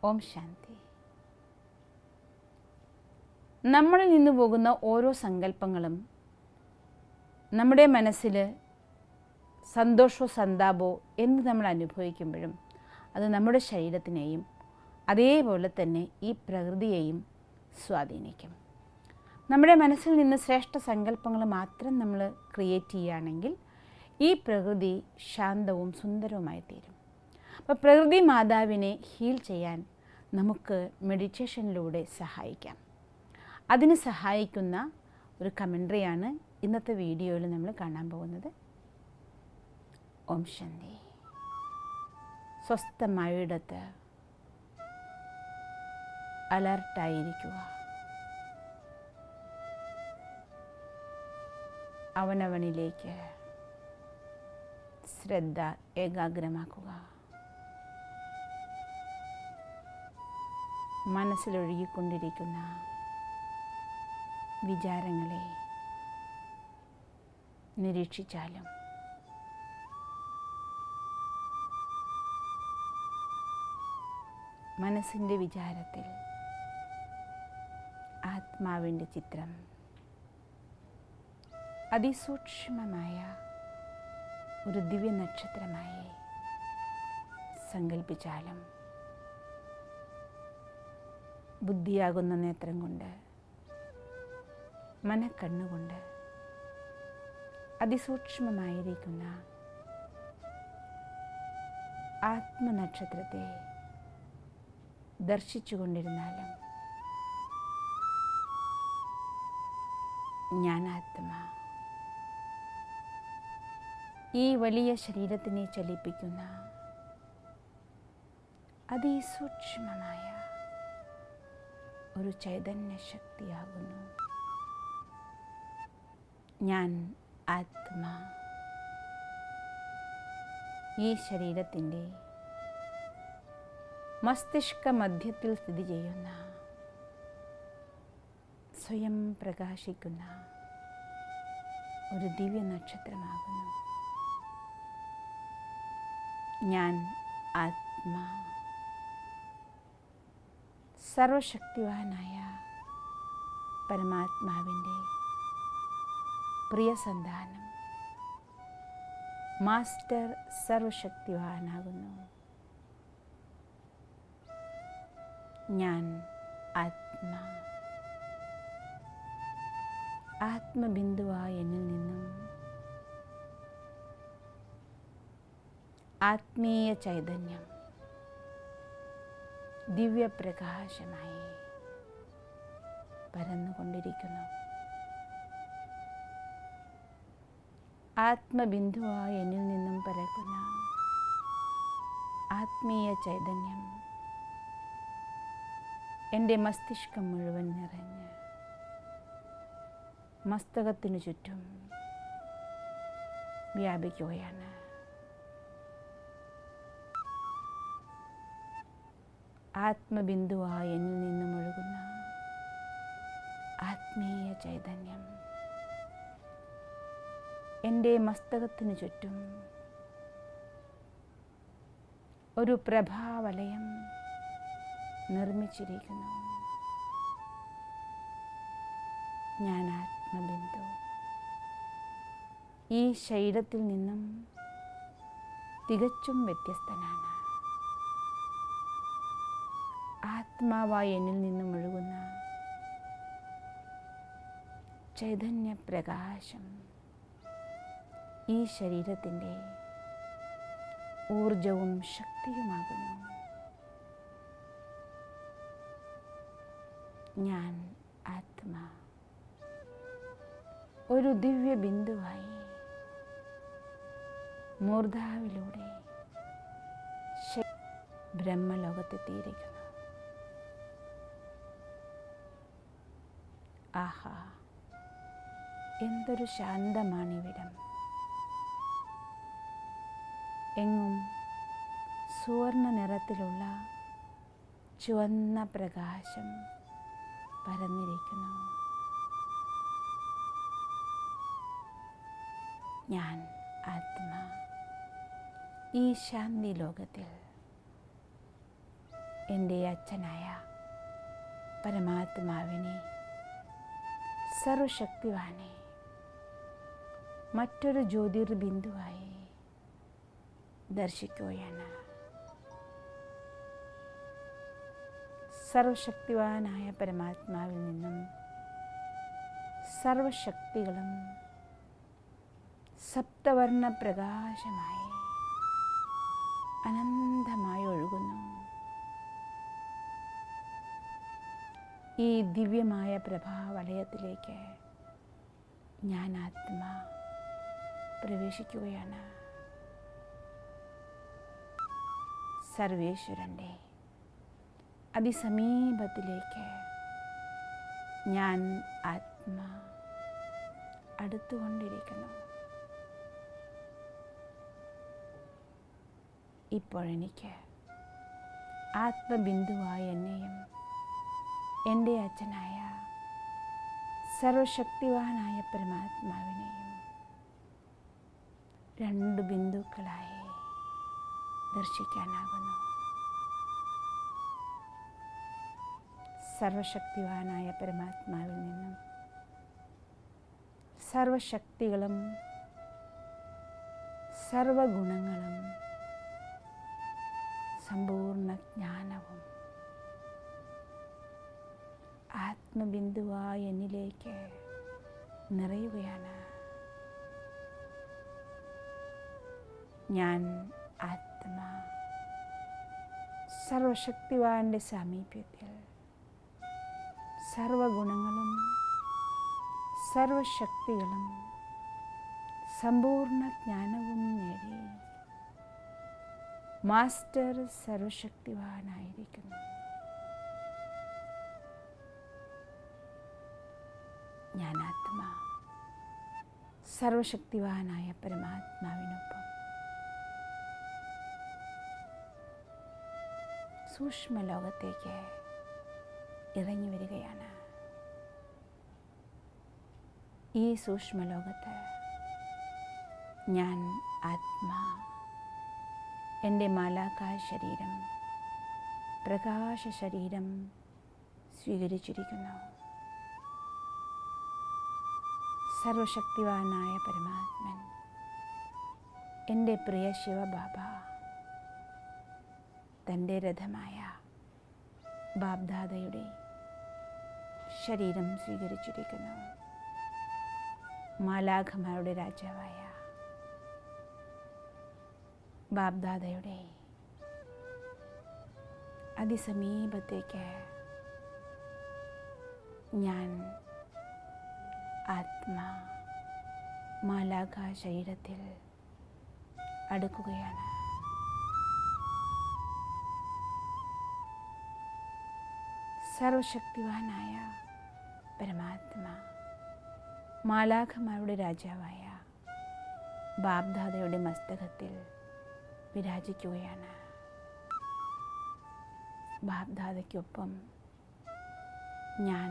ഓം ശാന്തി. നമ്മളിൽ നിന്ന് പോകുന്ന ഓരോ സങ്കല്പങ്ങളും നമ്മുടെ മനസ്സിൽ സന്തോഷമോ സന്താപമോ എന്ത് നമ്മൾ അനുഭവിക്കുമ്പോഴും അത് നമ്മുടെ ശരീരത്തിനെയും അതേപോലെ തന്നെ ഈ പ്രകൃതിയെയും സ്വാധീനിക്കും. നമ്മുടെ മനസ്സിൽ നിന്ന് ശ്രേഷ്ഠ സങ്കല്പങ്ങൾ മാത്രം നമ്മൾ ക്രിയേറ്റ് ചെയ്യുകയാണെങ്കിൽ ഈ പ്രകൃതി ശാന്തവും സുന്ദരവുമായി തീരും. അപ്പോൾ പ്രകൃതി മാതാവിനെ ഹീൽ ചെയ്യാൻ നമുക്ക് മെഡിറ്റേഷനിലൂടെ സഹായിക്കാം. അതിന് സഹായിക്കുന്ന ഒരു കമൻട്രിയാണ് ഇന്നത്തെ വീഡിയോയിൽ നമ്മൾ കാണാൻ പോകുന്നത്. ഓം ശാന്തി. സ്വസ്ഥമായിടത്ത് അലർട്ടായിരിക്കുക. അവനവനിലേക്ക് ശ്രദ്ധ ഏകാഗ്രമാക്കുക. മനസ്സിലൊഴുകിക്കൊണ്ടിരിക്കുന്ന വിചാരങ്ങളെ നിരീക്ഷിച്ചാലും മനസ്സിൻ്റെ വിചാരത്തിൽ ആത്മാവിൻ്റെ ചിത്രം അതിസൂക്ഷ്മമായ ഒരു ദിവ്യ നക്ഷത്രമായി സങ്കല്പിച്ചാലും ബുദ്ധിയാകുന്ന നേത്രം കൊണ്ട് മനക്കണ്ണുകൊണ്ട് അതിസൂക്ഷ്മമായിരിക്കുന്ന ആത്മനക്ഷത്രത്തെ ദർശിച്ചുകൊണ്ടിരുന്നാലും ജ്ഞാനാത്മാ ഈ വലിയ ശരീരത്തിനെ ചലിപ്പിക്കുന്ന അതിസൂക്ഷ്മമായ ഒരു ചൈതന്യ ശക്തിയാകുന്നു. ഞാൻ ആത്മാ ഈ ശരീരത്തിൻ്റെ മസ്തിഷ്ക മധ്യത്തിൽ സ്ഥിതി ചെയ്യുന്ന സ്വയം പ്രകാശിക്കുന്ന ഒരു ദിവ്യ നക്ഷത്രമാകുന്നു. ഞാൻ ആത്മാ സർവശക്തിവാനായ പരമാത്മാവിൻ്റെ പ്രിയ സന്താനം മാസ്റ്റർ സർവശക്തിവാനാകുന്നു. ഞാൻ ആത്മാ ആത്മബിന്ദുവായ എന്നിൽ നിന്നും ആത്മീയ ചൈതന്യം ദിവ്യപ്രകാശമായി പരന്നുകൊണ്ടിരിക്കുന്നു. ആത്മബിന്ദുവായ എന്നിൽ നിന്നും പരക്കുന്ന ആത്മീയ ചൈതന്യം എൻ്റെ മസ്തിഷ്കം മുഴുവൻ നിറഞ്ഞ് മസ്തകത്തിനു ചുറ്റും വ്യാപിക്കുകയാണ്. ആത്മബിന്ദുവായ എന്നിൽ നിന്നും ഒഴുകുന്ന ആത്മീയ ചൈതന്യം എൻ്റെ മസ്തകത്തിനു ചുറ്റും ഒരു പ്രഭാവലയം നിർമ്മിച്ചിരിക്കുന്നു. ഞാൻ ആത്മബിന്ദു ഈ ശരീരത്തിൽ നിന്നും തികച്ചും വ്യത്യസ്തനാണ്. ആത്മാവായി എന്നിൽ നിന്നും ഒഴുകുന്ന ചൈതന്യ പ്രകാശം ഈ ശരീരത്തിൻ്റെ ഊർജവും ശക്തിയുമാകുന്നു. ഞാൻ ആത്മാ ഒരു ദിവ്യ ബിന്ദുവായി മൂർധാവിലൂടെ ബ്രഹ്മലോകത്തെത്തിയിരിക്കുന്നു. ആഹാ, എന്തൊരു ശാന്തമാണിവിടം. എങ്ങും സുവർണ നിറത്തിലുള്ള ചുവന്ന പ്രകാശം പരന്നിരിക്കുന്നു. ഞാൻ ആത്മാ ഈ ശാന്തി ലോകത്തിൽ എൻ്റെ അച്ഛനായ പരമാത്മാവിനെ, സർവശക്തിവാനെ മറ്റൊരു ജ്യോതിർബിന്ദുവായി ദർശിക്കുകയാണ്. സർവശക്തിവാനായ പരമാത്മാവിൽ നിന്നും സർവശക്തികളും സപ്തവർണ്ണ പ്രകാശമായി അനന്തമായി ഒഴുകുന്നു. ഈ ദിവ്യമായ പ്രഭാവലയത്തിലേക്ക് ഞാൻ ആത്മാ പ്രവേശിക്കുകയാണ്. സർവേശ്വരൻ്റെ അതിസമീപത്തിലേക്ക് ഞാൻ ആത്മാ അടുത്തുകൊണ്ടിരിക്കുന്നു. ഇപ്പോഴെനിക്ക് ആത്മബിന്ദുവായ എന്നെയും എൻ്റെ അച്ഛനായ സർവശക്തിവാനായ പരമാത്മാവിനെയും രണ്ട് ബിന്ദുക്കളായി ദർശിക്കാനാകുന്നു. സർവശക്തിവാനായ പരമാത്മാവിൽ നിന്നും സർവശക്തികളും സർവഗുണങ്ങളും സമ്പൂർണ്ണ ജ്ഞാനവും ആത്മബിന്ദുവായി എന്നിലേക്ക് നിറയുകയാണ്. ഞാൻ ആത്മാ സർവശക്തിവാന്റെ സാമീപ്യത്തിൽ സർവഗുണങ്ങളും സർവശക്തികളും സമ്പൂർണ്ണ ജ്ഞാനവും നേടി മാസ്റ്റർ സർവശക്തിവാനായിരിക്കുന്നു. ഞാൻ ആത്മാ സർവശക്തിവാനായ പരമാത്മാവിനൊപ്പം സൂക്ഷ്മലോകത്തേക്ക് ഇറങ്ങി വരികയാണ്. ഈ സൂക്ഷ്മലോകത്ത് ഞാൻ ആത്മാ എൻ്റെ മാലാഖാ ശരീരം, പ്രകാശ ശരീരം സ്വീകരിച്ചിരിക്കുന്നു. സർവശക്തിവാനായ പരമാത്മൻ എൻ്റെ പ്രിയ ശിവബാബ തൻ്റെ രഥമായ ബാബ്ദാദയുടെ ശരീരം സ്വീകരിച്ചിരിക്കുന്നു. മാലാഖമാരുടെ രാജാവായ ബാബ്ദാദയുടെ അതിസമീപത്തേക്ക് ഞാൻ ആത്മാ മാലാഖാ ശരീരത്തിൽ അടുക്കുകയാണ്. സർവശക്തിവാനായ പരമാത്മാ മാലാഖമാരുടെ രാജാവായ ബാബ്ദാദയുടെ മസ്തകത്തിൽ വിരാജിക്കുകയാണ്. ബാബ്ദാദയ്ക്കൊപ്പം ഞാൻ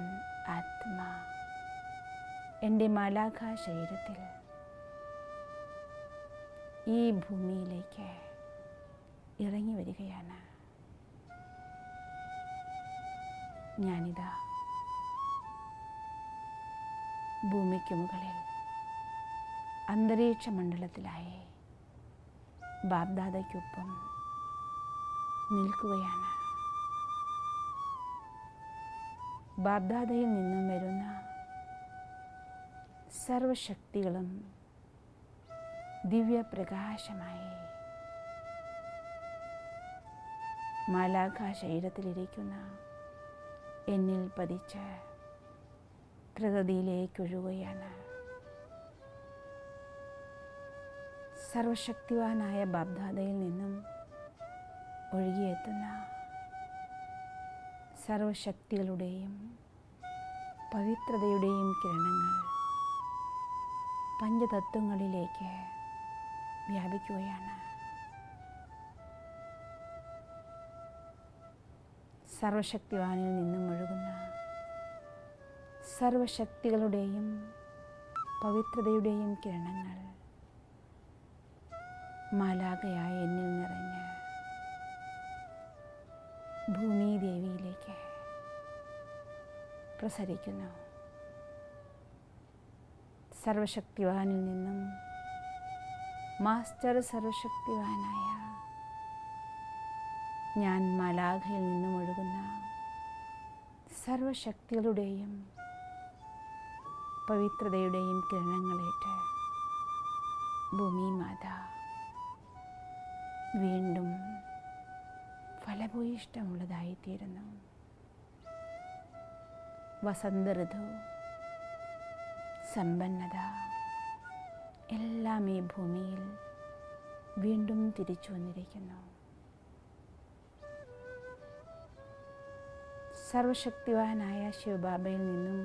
ആത്മാ എൻ്റെ മാലാഖാ ശരീരത്തിൽ ഈ ഭൂമിയിലേക്ക് ഇറങ്ങി വരികയാണ്. ഞാനിതാ ഭൂമിക്ക് മുകളിൽ അന്തരീക്ഷ മണ്ഡലത്തിലായി ബാബ്ദാദയ്ക്കൊപ്പം നിൽക്കുകയാണ്. ബാബ്ദാദയിൽ നിന്നും വരുന്ന സർവശക്തികളും ദിവ്യപ്രകാശമായി മാലാഖാ ശരീരത്തിലിരിക്കുന്ന എന്നിൽ പതിച്ച് പ്രകൃതിയിലേക്കൊഴുകുകയാണ്. സർവശക്തിവാനായ ബാബ്ദാദയിൽ നിന്നും ഒഴുകിയെത്തുന്ന സർവശക്തികളുടെയും പവിത്രതയുടെയും കിരണങ്ങൾ പഞ്ചതത്വങ്ങളിലേക്ക് വ്യാപിക്കുകയാണ്. സർവശക്തിവാനിൽ നിന്നും ഒഴുകുന്ന സർവശക്തികളുടെയും പവിത്രതയുടെയും കിരണങ്ങൾ മാലാഖയായ എന്നിൽ നിറഞ്ഞ് ഭൂമിദേവിയിലേക്ക് പ്രസരിക്കുന്നു. സർവശക്തിവാനിൽ നിന്നും മാസ്റ്റർ സർവശക്തിവാനായ ഞാൻ മാലാഖയിൽ നിന്നും ഒഴുകുന്ന സർവശക്തികളുടെയും പവിത്രതയുടെയും കിരണങ്ങളേറ്റ് ഭൂമി മാതാ വീണ്ടും ഫലഭൂയിഷ്ടമുള്ളതായിത്തീരുന്നു. വസന്ത ഋതു, സമ്പന്നത എല്ലാം ഈ ഭൂമിയിൽ വീണ്ടും തിരിച്ചു വന്നിരിക്കുന്നു. സർവശക്തിവാനായ ശിവബാബയിൽ നിന്നും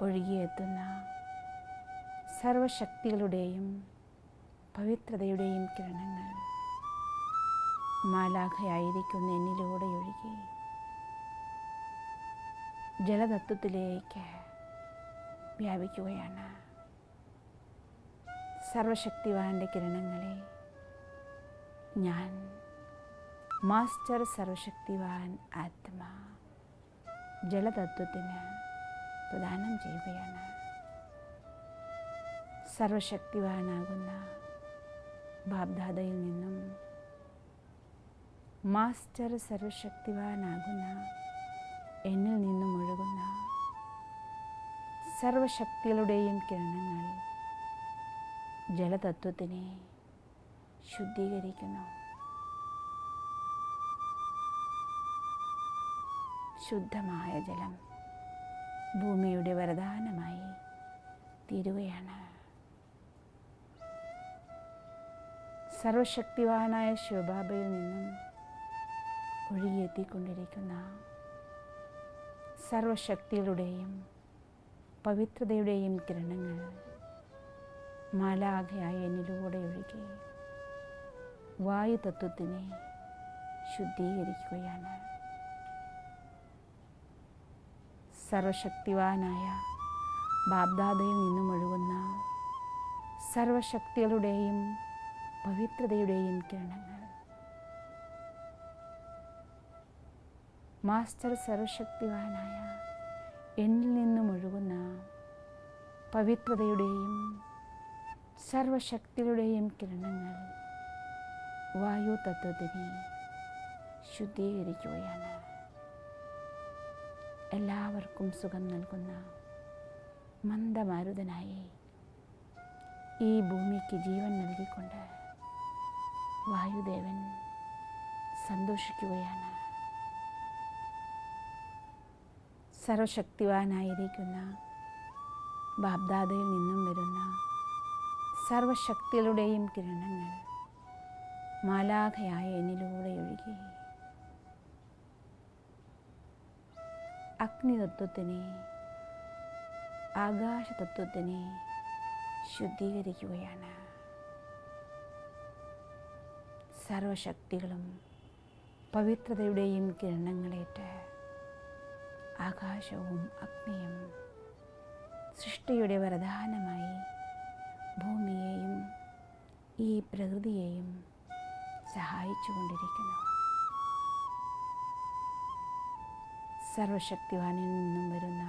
ഒഴുകിയെത്തുന്ന സർവശക്തികളുടെയും പവിത്രതയുടെയും കിരണങ്ങൾ മാലാഖയായിരിക്കുന്ന എന്നിലൂടെ ഒഴുകി ജലതത്വത്തിലേക്ക് വ്യാപിക്കുകയാണ്. സർവശക്തിവാന്റെ കിരണങ്ങളെ ഞാൻ മാസ്റ്റർ സർവശക്തിവാൻ ആത്മാ ജലതത്വത്തിന് പ്രദാനം ചെയ്യുകയാണ്. സർവശക്തിവാനാകുന്ന ബാബ്ദാദയിൽ നിന്നും മാസ്റ്റർ സർവശക്തിവാനാകുന്ന എന്നിൽ നിന്നും ഒഴുകുന്ന സർവശക്തികളുടെയും കിരണങ്ങൾ ജലതത്വത്തിനെ ശുദ്ധീകരിക്കുന്നു. ശുദ്ധമായ ജലം ഭൂമിയുടെ വരദാനമായി തീരുകയാണ്. സർവശക്തിവാനായ ശിവബാബയിൽ നിന്നും ഒഴുകിയെത്തിക്കൊണ്ടിരിക്കുന്ന സർവശക്തികളുടെയും പവിത്രതയുടെയും കിരണങ്ങൾ മാലാഖയായ എന്നിലൂടെ ഒഴുകി വായുതത്വത്തിനെ ശുദ്ധീകരിക്കുകയാണ്. സർവശക്തിവാനായ ബാബ്ദാദയിൽ നിന്നും ഒഴുകുന്ന സർവശക്തികളുടെയും പവിത്രതയുടെയും കിരണങ്ങൾ മാസ്റ്റർ സർവശക്തിവാനായ എന്നിൽ നിന്നും ഒഴുകുന്ന പവിത്രതയുടെയും സർവശക്തികളുടെയും കിരണങ്ങൾ വായു തത്വത്തിനെ ശുദ്ധീകരിക്കുകയാണ്. എല്ലാവർക്കും സുഖം നൽകുന്ന മന്ദമാരുതനായി ഈ ഭൂമിക്ക് ജീവൻ നൽകിക്കൊണ്ട് വായുദേവൻ സന്തോഷിക്കുകയാണ്. സർവശക്തിവാനായിരിക്കുന്ന ബാബ്ദാദയിൽ നിന്നും വരുന്ന സർവശക്തികളുടെയും കിരണങ്ങൾ മാലാഖയായ എന്നിലൂടെ ഒഴുകി അഗ്നിതത്വത്തിനെ ആകാശതത്വത്തിനെ ശുദ്ധീകരിക്കുകയാണ്. സർവശക്തികളും പവിത്രതയുടെയും കിരണങ്ങളേറ്റ് ആകാശവും അഗ്നിയും സൃഷ്ടിയുടെ വരദാനമായി ഭൂമിയെയും ഈ പ്രകൃതിയെയും സഹായിച്ചുകൊണ്ടിരിക്കുന്നു. സർവശക്തിവാനിൽ നിന്നും വരുന്ന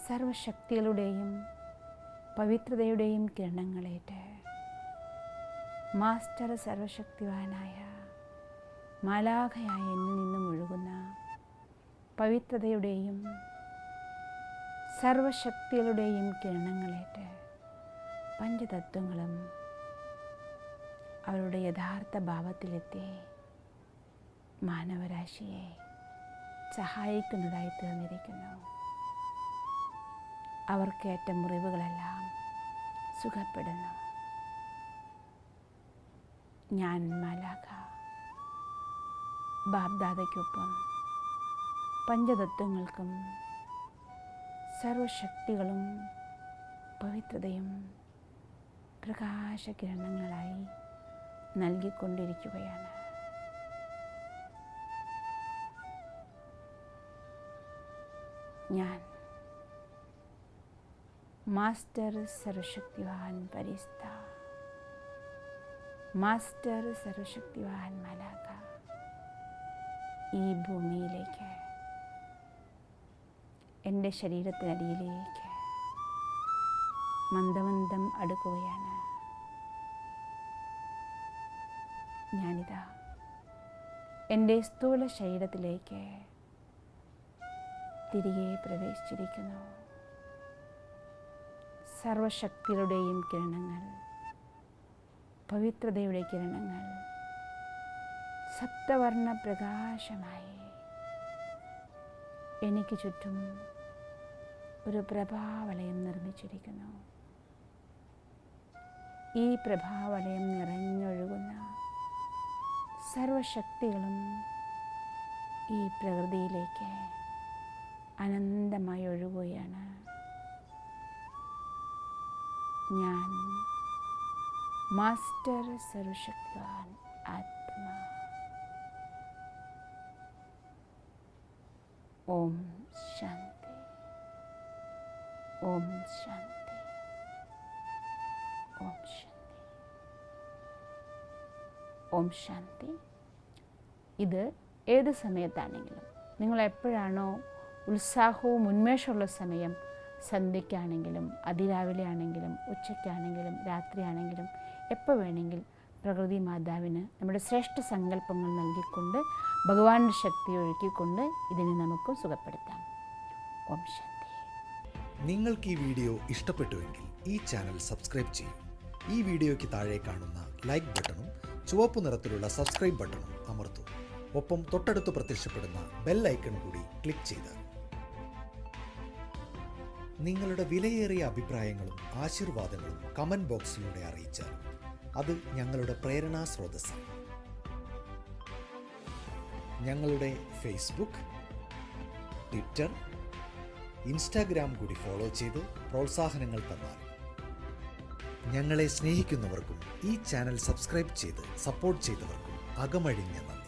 സർവശക്തികളുടെയും പവിത്രതയുടെയും കിരണങ്ങളേറ്റ് മാസ്റ്റർ സർവശക്തിവാനായ മാലാഖയായ എന്നിൽ നിന്നും ഒഴുകുന്ന പവിത്രതയുടെയും സർവശക്തികളുടെയും കിരണങ്ങളേറ്റ് പഞ്ചതത്വങ്ങളും അവരുടെ യഥാർത്ഥ ഭാവത്തിലെത്തി മാനവരാശിയെ സഹായിക്കുന്നതായി തീർന്നിരിക്കുന്നു. അവർക്കേറ്റ മുറിവുകളെല്ലാം സുഖപ്പെടുന്നു. ഞാൻ മാലാഖ ബാബ്ദാദയ്ക്കൊപ്പം പഞ്ചതത്വങ്ങൾക്കും സർവശക്തികളും പവിത്രതയും പ്രകാശകിരണങ്ങളായി നൽകിക്കൊണ്ടിരിക്കുകയാണ്. ഞാൻ മാസ്റ്റർ സർവശക്തിവാൻ പരിസ്ഥ, മാസ്റ്റർ സർവശക്തിവാൻ മാലാഖ ഈ ഭൂമിയിലേക്ക്, എൻ്റെ ശരീരത്തിനടിയിലേക്ക് മന്ദമന്ദം അടുക്കുകയാണ്. ഞാനിതാ എൻ്റെ സ്ഥൂല ശരീരത്തിലേക്ക് തിരികെ പ്രവേശിച്ചിരിക്കുന്നു. സർവശക്തിയുടെയും കിരണങ്ങൾ, പവിത്രതയുടെ കിരണങ്ങൾ സപ്തവർണ്ണ പ്രകാശമായി എനിക്ക് ചുറ്റും ഒരു പ്രഭാവലയം നിർമ്മിച്ചിരിക്കുന്നു. ഈ പ്രഭാവലയം നിറഞ്ഞൊഴുകുന്ന സർവശക്തികളും ഈ പ്രകൃതിയിലേക്ക് അനന്തമായി ഒഴുകുകയാണ്. ഞാൻ മാസ്റ്റർ സർവശക്തിവാൻ ആത്മാ. ഓം ശാന്തി, ഓം ശാന്തി, ഓം ശാന്തി, ഓം ശാന്തി. ഇത് ഏത് സമയത്താണെങ്കിലും, നിങ്ങൾ എപ്പോഴാണോ ഉത്സാഹവും ഉന്മേഷമുള്ള സമയം, സന്ധ്യയ്ക്കാണെങ്കിലും അതിരാവിലെ ആണെങ്കിലും ഉച്ചയ്ക്കാണെങ്കിലും രാത്രിയാണെങ്കിലും എപ്പോൾ വേണമെങ്കിൽ പ്രകൃതി മാതാവിന് നമ്മുടെ ശ്രേഷ്ഠ സങ്കല്പങ്ങൾ നൽകിക്കൊണ്ട് ഭഗവാന്റെ ശക്തി ഒഴുക്കിക്കൊണ്ട് ഇതിനെ നമുക്ക് സുഖപ്പെടുത്താം. ഓം ശാന്തി. നിങ്ങൾക്ക് ഈ വീഡിയോ ഇഷ്ടപ്പെട്ടുവെങ്കിൽ ഈ ചാനൽ സബ്സ്ക്രൈബ് ചെയ്യൂ. ഈ വീഡിയോയ്ക്ക് താഴെ കാണുന്ന ലൈക്ക് ബട്ടണും ചുവപ്പ് നിറത്തിലുള്ള സബ്സ്ക്രൈബ് ബട്ടണും അമർത്തൂ. ഒപ്പം തൊട്ടടുത്ത് പ്രത്യക്ഷപ്പെടുന്ന ബെൽ ഐക്കൺ കൂടി ക്ലിക്ക് ചെയ്താൽ നിങ്ങളുടെ വിലയേറിയ അഭിപ്രായങ്ങളും ആശീർവാദങ്ങളും കമൻറ്റ് ബോക്സിലൂടെ അറിയിച്ചാൽ അത് ഞങ്ങളുടെ പ്രേരണാ സ്രോതസ്സാണ്. ഞങ്ങളുടെ ഫേസ്ബുക്ക്, ട്വിറ്റർ, ഇൻസ്റ്റാഗ്രാം കൂടി ഫോളോ ചെയ്ത് പ്രോത്സാഹനങ്ങൾ തന്നാൽ ഞങ്ങളെ സ്നേഹിക്കുന്നവർക്കും ഈ ചാനൽ സബ്സ്ക്രൈബ് ചെയ്ത് സപ്പോർട്ട് ചെയ്തവർക്കും അകമഴിഞ്ഞ നന്ദി.